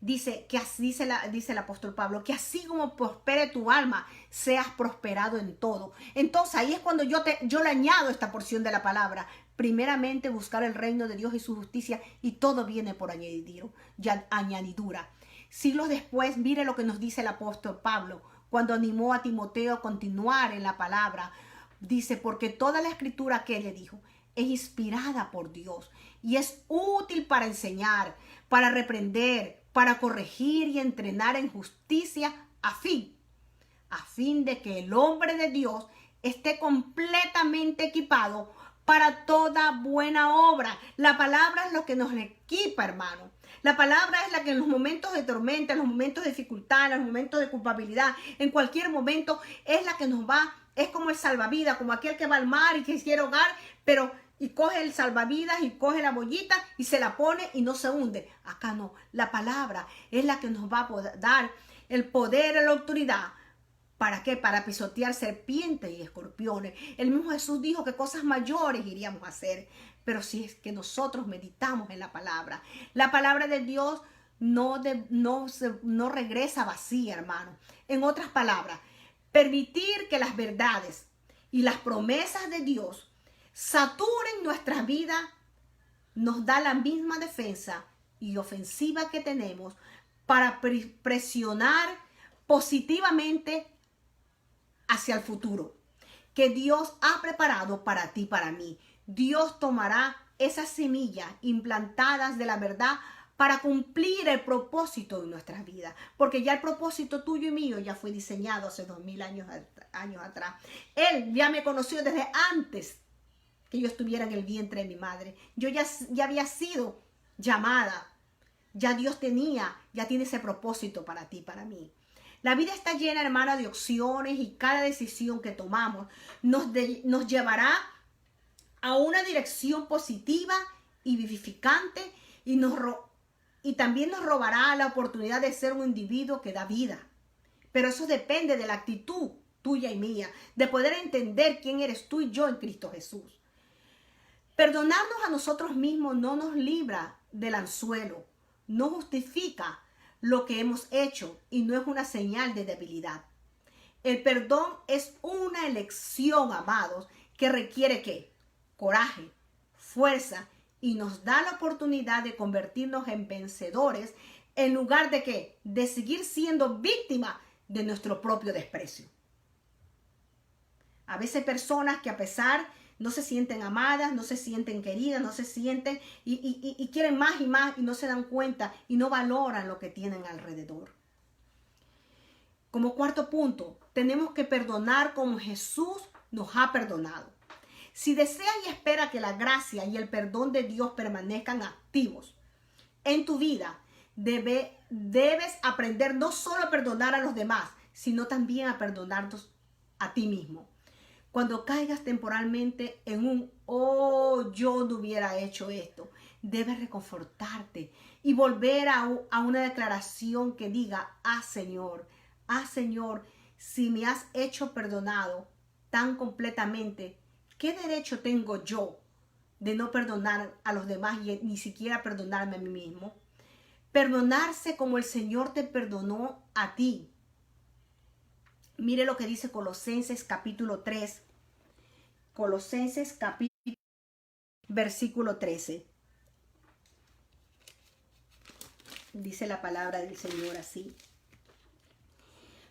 Speaker 1: Dice el apóstol Pablo, que así como prospere tu alma, seas prosperado en todo. Entonces ahí es cuando yo le añado esta porción de la palabra. Primeramente buscar el reino de Dios y su justicia, y todo viene por añadidura. Siglos después, mire lo que nos dice el apóstol Pablo cuando animó a Timoteo a continuar en la palabra. Dice, porque toda la escritura que él le dijo es inspirada por Dios y es útil para enseñar, para reprender, para corregir y entrenar en justicia, a fin de que el hombre de Dios esté completamente equipado para toda buena obra. La palabra es lo que nos equipa, hermano. La palabra es la que en los momentos de tormenta, en los momentos de dificultad, en los momentos de culpabilidad, en cualquier momento, es la que nos va, es como el salvavidas, como aquel que va al mar y quisiera ahogar, y coge el salvavidas y coge la bollita y se la pone y no se hunde. Acá no. La palabra es la que nos va a dar el poder y la autoridad. ¿Para qué? Para pisotear serpientes y escorpiones. El mismo Jesús dijo que cosas mayores iríamos a hacer. Pero si es que nosotros meditamos en la palabra de Dios no regresa vacía, hermano. En otras palabras, permitir que las verdades y las promesas de Dios saturen nuestras vidas nos da la misma defensa y ofensiva que tenemos para presionar positivamente hacia el futuro que Dios ha preparado para ti, para mí. Dios tomará esas semillas implantadas de la verdad para cumplir el propósito de nuestras vidas, porque ya el propósito tuyo y mío ya fue diseñado hace 2000 años atrás. Él ya me conoció desde antes que yo estuviera en el vientre de mi madre. Yo ya había sido llamada. Ya Dios ya tiene ese propósito para ti, para mí. La vida está llena, hermana, de opciones, y cada decisión que tomamos nos llevará a una dirección positiva y vivificante, y también nos robará la oportunidad de ser un individuo que da vida. Pero eso depende de la actitud tuya y mía, de poder entender quién eres tú y yo en Cristo Jesús. Perdonarnos a nosotros mismos no nos libra del anzuelo, no justifica lo que hemos hecho y no es una señal de debilidad. El perdón es una elección, amados, que requiere ¿qué? Coraje, fuerza, y nos da la oportunidad de convertirnos en vencedores en lugar de ¿qué? De seguir siendo víctimas de nuestro propio desprecio. A veces personas que a pesar no se sienten amadas, no se sienten queridas, no se sienten y quieren más y más y no se dan cuenta y no valoran lo que tienen alrededor. Como cuarto punto, tenemos que perdonar como Jesús nos ha perdonado. Si deseas y esperas que la gracia y el perdón de Dios permanezcan activos en tu vida, debes aprender no solo a perdonar a los demás, sino también a perdonarnos a ti mismo. Cuando caigas temporalmente en yo no hubiera hecho esto, debes reconfortarte y volver a una declaración que diga, Señor, si me has hecho perdonado tan completamente, ¿qué derecho tengo yo de no perdonar a los demás y ni siquiera perdonarme a mí mismo? Perdonarse como el Señor te perdonó a ti. Mire lo que dice Colosenses capítulo 3. Colosenses capítulo versículo 13. Dice la palabra del Señor así.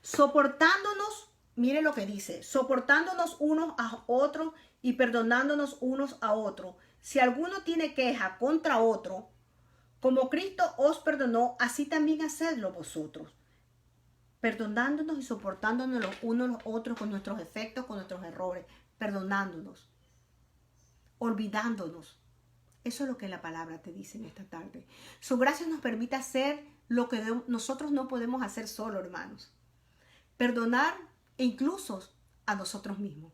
Speaker 1: Soportándonos, mire lo que dice, soportándonos unos a otros y perdonándonos unos a otros. Si alguno tiene queja contra otro, como Cristo os perdonó, así también hacedlo vosotros. Perdonándonos y soportándonos los unos a los otros con nuestros efectos, con nuestros errores. Perdonándonos. Olvidándonos. Eso es lo que la palabra te dice en esta tarde. Su gracia nos permite hacer lo que nosotros no podemos hacer solo, hermanos. Perdonar incluso a nosotros mismos.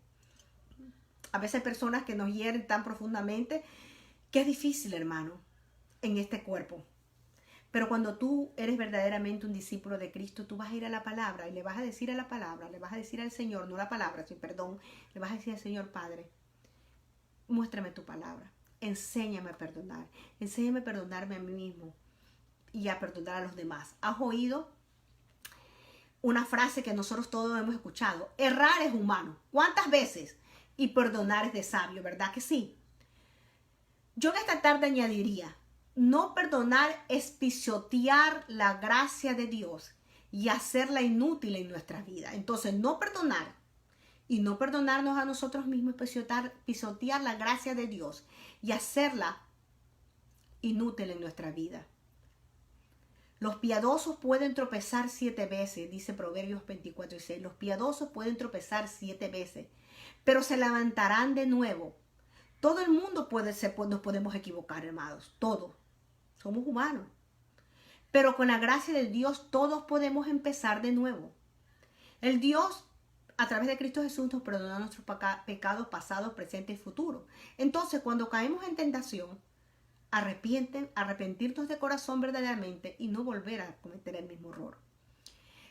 Speaker 1: A veces hay personas que nos hieren tan profundamente que es difícil, hermano, en este cuerpo. Pero cuando tú eres verdaderamente un discípulo de Cristo, tú vas a ir a la palabra y le vas a decir a la palabra, le vas a decir al Señor, no la palabra, sino perdón, le vas a decir al Señor, Padre, muéstrame tu palabra, enséñame a perdonar, enséñame a perdonarme a mí mismo y a perdonar a los demás. ¿Has oído una frase que nosotros todos hemos escuchado? Errar es humano. ¿Cuántas veces? Y perdonar es de sabio, ¿verdad que sí? Yo en esta tarde añadiría, no perdonar es pisotear la gracia de Dios y hacerla inútil en nuestra vida. Entonces, no perdonar y no perdonarnos a nosotros mismos es pisotear la gracia de Dios y hacerla inútil en nuestra vida. Los piadosos pueden tropezar 7 veces, dice Proverbios 24:6. Los piadosos pueden tropezar 7 veces, pero se levantarán de nuevo. Todo el mundo nos podemos equivocar, hermanos, todos. Somos humanos. Pero con la gracia de Dios todos podemos empezar de nuevo. El Dios, a través de Cristo Jesús, nos perdona nuestros pecados pasados, presentes y futuros. Entonces, cuando caemos en tentación, arrepentirnos de corazón verdaderamente y no volver a cometer el mismo error.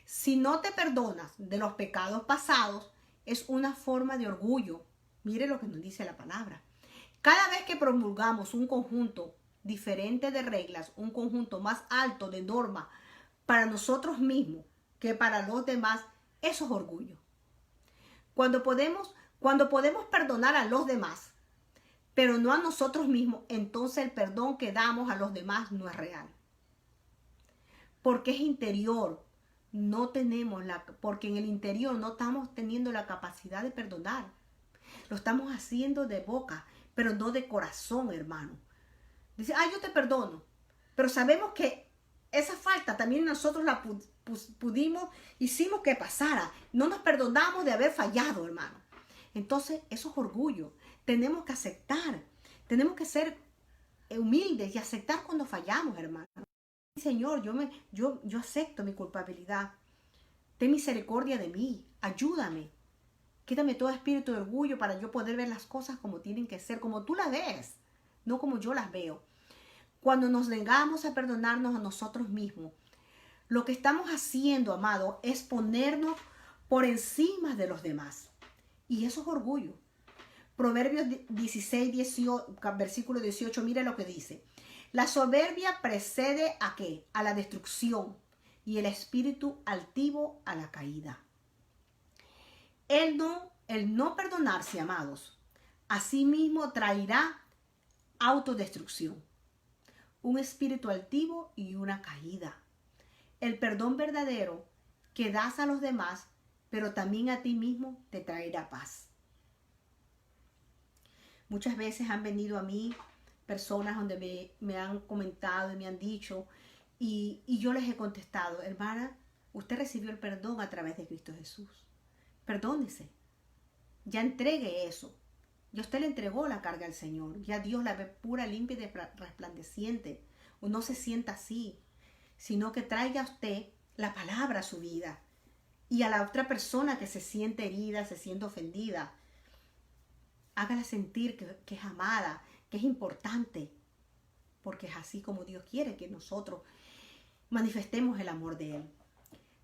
Speaker 1: Si no te perdonas de los pecados pasados, es una forma de orgullo. Mire lo que nos dice la palabra. Cada vez que promulgamos un conjunto diferente de reglas, un conjunto más alto de normas para nosotros mismos que para los demás, eso es orgullo. Cuando podemos perdonar a los demás, pero no a nosotros mismos, entonces el perdón que damos a los demás no es real. Porque es interior. Porque en el interior no estamos teniendo la capacidad de perdonar. Lo estamos haciendo de boca, pero no de corazón, hermano. Dice, yo te perdono. Pero sabemos que esa falta también nosotros la hicimos que pasara. No nos perdonamos de haber fallado, hermano. Entonces, eso es orgullo. Tenemos que aceptar. Tenemos que ser humildes y aceptar cuando fallamos, hermano. Señor, yo acepto mi culpabilidad. Ten misericordia de mí. Ayúdame. Quítame todo espíritu de orgullo para yo poder ver las cosas como tienen que ser, como tú las ves, no como yo las veo. Cuando nos negamos a perdonarnos a nosotros mismos, lo que estamos haciendo, amado, es ponernos por encima de los demás. Y eso es orgullo. Proverbios versículo 18, mira lo que dice. La soberbia precede ¿a qué? A la destrucción, y el espíritu altivo a la caída. El no perdonarse, amados, Asimismo traerá autodestrucción, un espíritu altivo y una caída. El perdón verdadero que das a los demás, pero también a ti mismo, te traerá paz. Muchas veces han venido a mí personas donde me han comentado y me han dicho, y yo les he contestado: hermana, usted recibió el perdón a través de Cristo Jesús. Perdónese. Ya entregue eso. Ya usted le entregó la carga al Señor. Ya Dios la ve pura, limpia y resplandeciente. No se sienta así, sino que traiga a usted la palabra a su vida. Y a la otra persona que se siente herida, se siente ofendida, hágala sentir que es amada, que es importante. Porque es así como Dios quiere que nosotros manifestemos el amor de Él.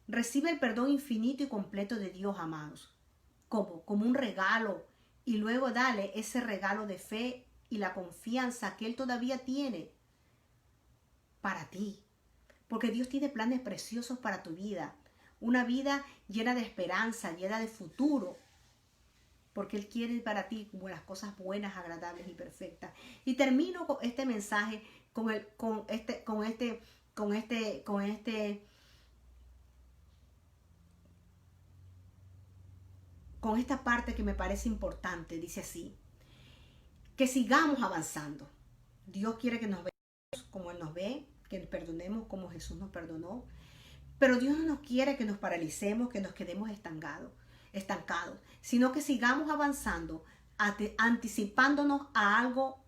Speaker 1: Recibe el perdón infinito y completo de Dios, amados, como un regalo, y luego dale ese regalo de fe y la confianza que Él todavía tiene para ti. Porque Dios tiene planes preciosos para tu vida, una vida llena de esperanza, llena de futuro, porque Él quiere para ti las cosas buenas, agradables y perfectas. Y termino con este mensaje, con esta parte que me parece importante. Dice así: que sigamos avanzando. Dios quiere que nos veamos como Él nos ve, que nos perdonemos como Jesús nos perdonó. Pero Dios no nos quiere que nos paralicemos, que nos quedemos estancados, sino que sigamos avanzando, anticipándonos a algo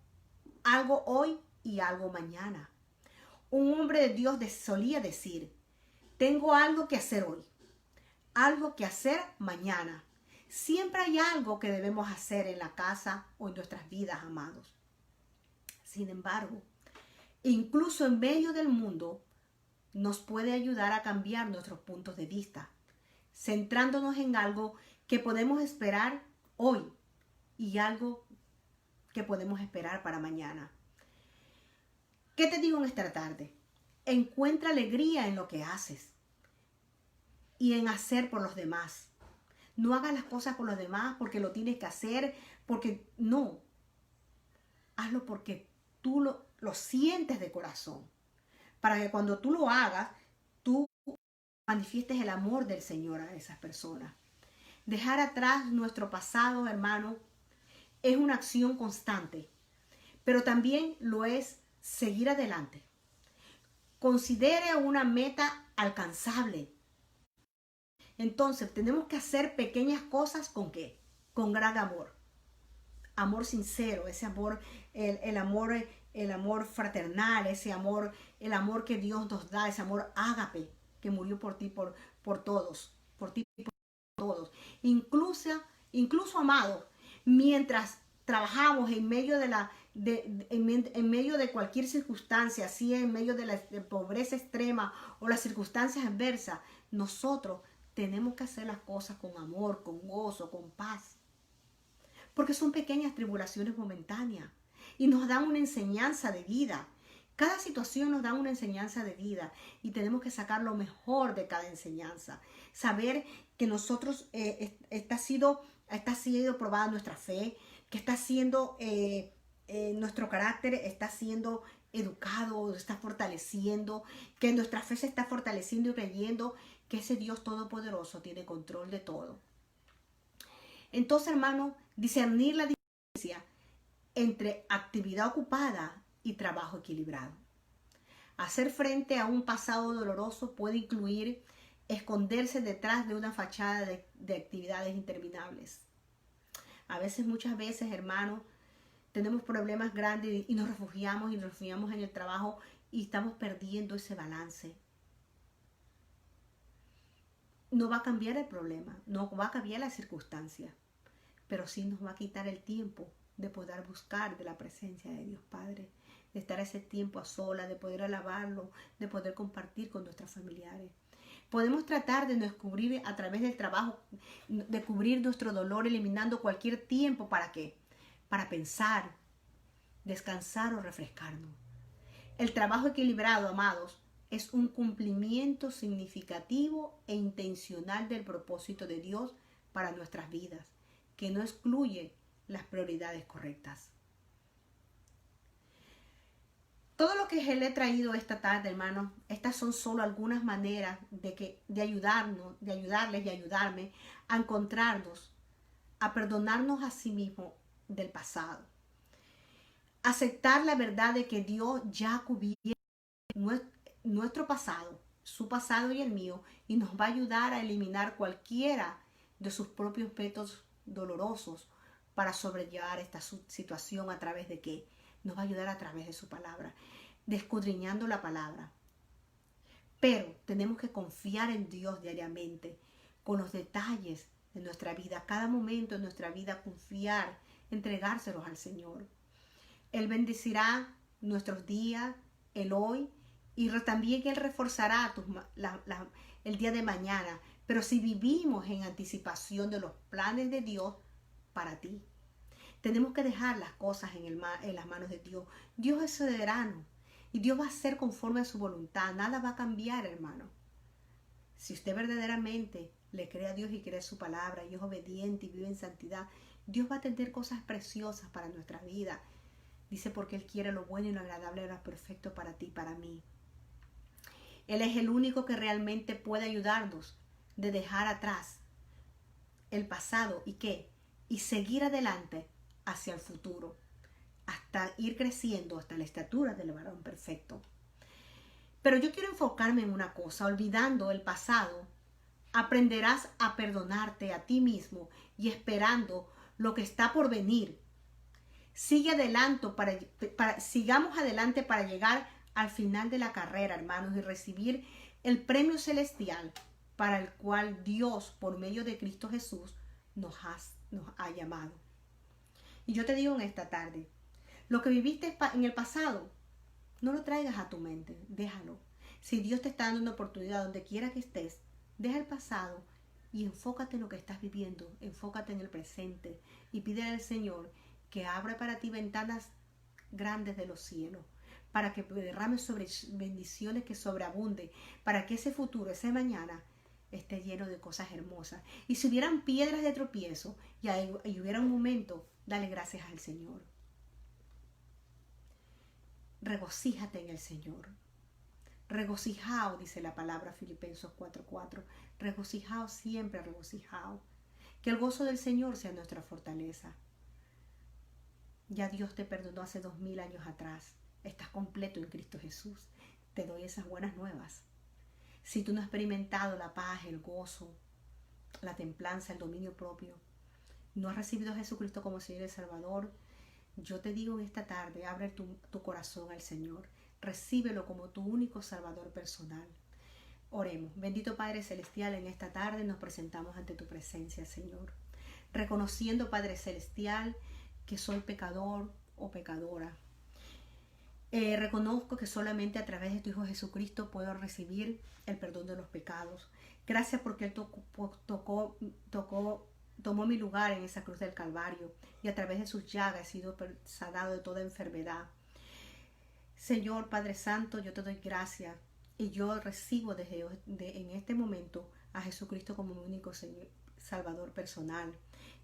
Speaker 1: hoy y algo mañana. Un hombre de Dios solía decir: tengo algo que hacer hoy, algo que hacer mañana. Siempre hay algo que debemos hacer en la casa o en nuestras vidas, amados. Sin embargo, incluso en medio del mundo, nos puede ayudar a cambiar nuestros puntos de vista, centrándonos en algo que podemos esperar hoy y algo que podemos esperar para mañana. ¿Qué te digo en esta tarde? Encuentra alegría en lo que haces y en hacer por los demás. No hagas las cosas por los demás porque lo tienes que hacer, porque no. Hazlo porque tú lo sientes de corazón. Para que cuando tú lo hagas, tú manifiestes el amor del Señor a esas personas. Dejar atrás nuestro pasado, hermano, es una acción constante, pero también lo es seguir adelante. Considere una meta alcanzable. Entonces, tenemos que hacer pequeñas cosas ¿con qué? Con gran amor. Amor sincero, ese amor, el amor fraternal, ese amor, el amor que Dios nos da, ese amor ágape que murió por ti, por todos, por ti y por todos. Incluso amado, mientras trabajamos en medio en medio de cualquier circunstancia, así en medio de la pobreza extrema o las circunstancias adversas, nosotros tenemos que hacer las cosas con amor, con gozo, con paz. Porque son pequeñas tribulaciones momentáneas y nos dan una enseñanza de vida. Cada situación nos da una enseñanza de vida y tenemos que sacar lo mejor de cada enseñanza. Saber que nosotros está siendo probada nuestra fe, que está siendo nuestro carácter está siendo educado, está fortaleciendo, que nuestra fe se está fortaleciendo y creyendo que ese Dios todopoderoso tiene control de todo. Entonces, hermano, discernir la diferencia entre actividad ocupada y trabajo equilibrado. Hacer frente a un pasado doloroso puede incluir esconderse detrás de una fachada de actividades interminables. Muchas veces, hermano, tenemos problemas grandes y nos refugiamos en el trabajo y estamos perdiendo ese balance. No va a cambiar el problema, no va a cambiar la circunstancia, pero sí nos va a quitar el tiempo de poder buscar de la presencia de Dios Padre, de estar ese tiempo a solas, de poder alabarlo, de poder compartir con nuestros familiares. Podemos tratar de descubrir a través del trabajo, de cubrir nuestro dolor, eliminando cualquier tiempo. ¿Para qué? Para pensar, descansar o refrescarnos. El trabajo equilibrado, amados, es un cumplimiento significativo e intencional del propósito de Dios para nuestras vidas, que no excluye las prioridades correctas. Todo lo que le he traído esta tarde, hermanos, estas son solo algunas maneras de ayudarles y ayudarme a encontrarnos, a perdonarnos a sí mismos del pasado. Aceptar la verdad de que Dios ya cubrió nuestro pasado, su pasado y el mío, y nos va a ayudar a eliminar cualquiera de sus propios pecados dolorosos para sobrellevar esta situación a través de qué. Nos va a ayudar a través de su palabra, escudriñando la palabra. Pero tenemos que confiar en Dios diariamente, con los detalles de nuestra vida, cada momento de nuestra vida, confiar, entregárselos al Señor. Él bendecirá nuestros días, el hoy, y también Él reforzará el día de mañana. Pero si vivimos en anticipación de los planes de Dios para ti, tenemos que dejar las cosas en las manos de Dios. Dios es soberano y Dios va a hacer conforme a su voluntad. Nada va a cambiar, hermano. Si usted verdaderamente le cree a Dios y cree su palabra y es obediente y vive en santidad, Dios va a tener cosas preciosas para nuestra vida. Dice porque Él quiere lo bueno y lo agradable y lo perfecto para ti y para mí. Él es el único que realmente puede ayudarnos de dejar atrás el pasado y seguir adelante hacia el futuro, hasta ir creciendo hasta la estatura del varón perfecto. Pero yo quiero enfocarme en una cosa: olvidando el pasado, aprenderás a perdonarte a ti mismo y esperando lo que está por venir. Sigamos adelante para llegar al final de la carrera, hermanos, y recibir el premio celestial para el cual Dios, por medio de Cristo Jesús, nos ha llamado. Y yo te digo en esta tarde, lo que viviste en el pasado, no lo traigas a tu mente, déjalo. Si Dios te está dando una oportunidad donde quiera que estés, deja el pasado y enfócate en lo que estás viviendo, enfócate en el presente y pídele al Señor que abra para ti ventanas grandes de los cielos, para que derrame sobre bendiciones que sobreabunde, para que ese futuro, ese mañana, esté lleno de cosas hermosas. Y si hubieran piedras de tropiezo y hubiera un momento, dale gracias al Señor. Regocíjate en el Señor. Regocijaos, dice la palabra Filipenses 4:4. Regocijaos siempre, regocijaos. Que el gozo del Señor sea nuestra fortaleza. Ya Dios te perdonó hace 2000 años atrás. Estás completo en Cristo Jesús. Te doy esas buenas nuevas. Si tú no has experimentado la paz, el gozo, la templanza, el dominio propio, no has recibido a Jesucristo como Señor y Salvador, yo te digo en esta tarde, abre tu corazón al Señor. Recíbelo como tu único Salvador personal. Oremos. Bendito Padre Celestial, en esta tarde nos presentamos ante tu presencia, Señor. Reconociendo, Padre Celestial, que soy pecador o pecadora. Reconozco que solamente a través de tu Hijo Jesucristo puedo recibir el perdón de los pecados. Gracias porque Él tomó mi lugar en esa cruz del Calvario y a través de sus llagas he sido sanado de toda enfermedad. Señor Padre Santo, yo te doy gracias y yo recibo en este momento a Jesucristo como mi único Salvador personal,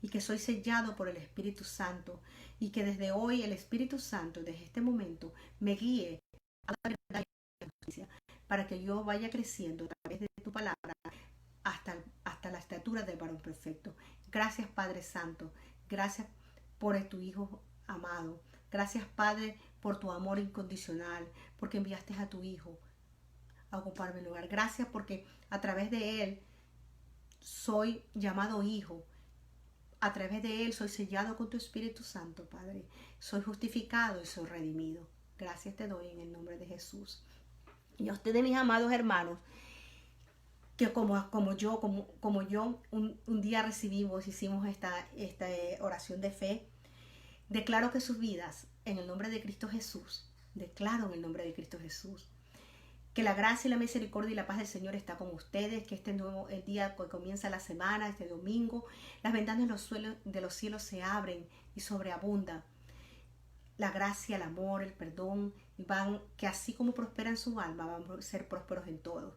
Speaker 1: y que soy sellado por el Espíritu Santo, y que desde hoy el Espíritu Santo, desde este momento, me guíe a la verdad y a la justicia, para que yo vaya creciendo a través de tu palabra hasta la estatura del varón perfecto. Gracias, Padre Santo. Gracias por tu Hijo amado. Gracias, Padre, por tu amor incondicional, porque enviaste a tu Hijo a ocupar mi lugar. Gracias porque a través de Él soy llamado hijo. A través de Él soy sellado con tu Espíritu Santo, Padre. Soy justificado y soy redimido. Gracias te doy en el nombre de Jesús. Y a ustedes, mis amados hermanos, que como yo, un día hicimos esta oración de fe. Declaro que sus vidas, en el nombre de Cristo Jesús, declaro en el nombre de Cristo Jesús, que la gracia y la misericordia y la paz del Señor está con ustedes, que el día que comienza la semana, este domingo, las ventanas de los cielos se abren y sobreabundan. La gracia, el amor, el perdón, que así como prosperan su alma, van a ser prósperos en todo.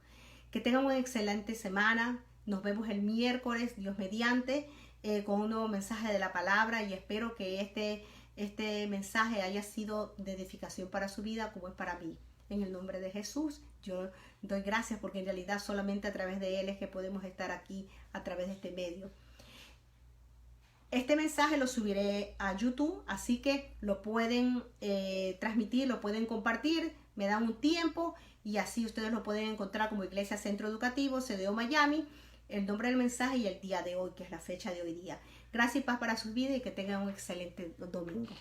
Speaker 1: Que tengan una excelente semana. Nos vemos el miércoles, Dios mediante, con un nuevo mensaje de la palabra, y espero que este mensaje haya sido de edificación para su vida como es para mí. En el nombre de Jesús, yo doy gracias porque en realidad solamente a través de Él es que podemos estar aquí a través de este medio. Este mensaje lo subiré a YouTube, así que lo pueden transmitir, lo pueden compartir, me dan un tiempo y así ustedes lo pueden encontrar como Iglesia Centro Educativo, CDO Miami, el nombre del mensaje y el día de hoy, que es la fecha de hoy día. Gracias y paz para sus vidas y que tengan un excelente domingo.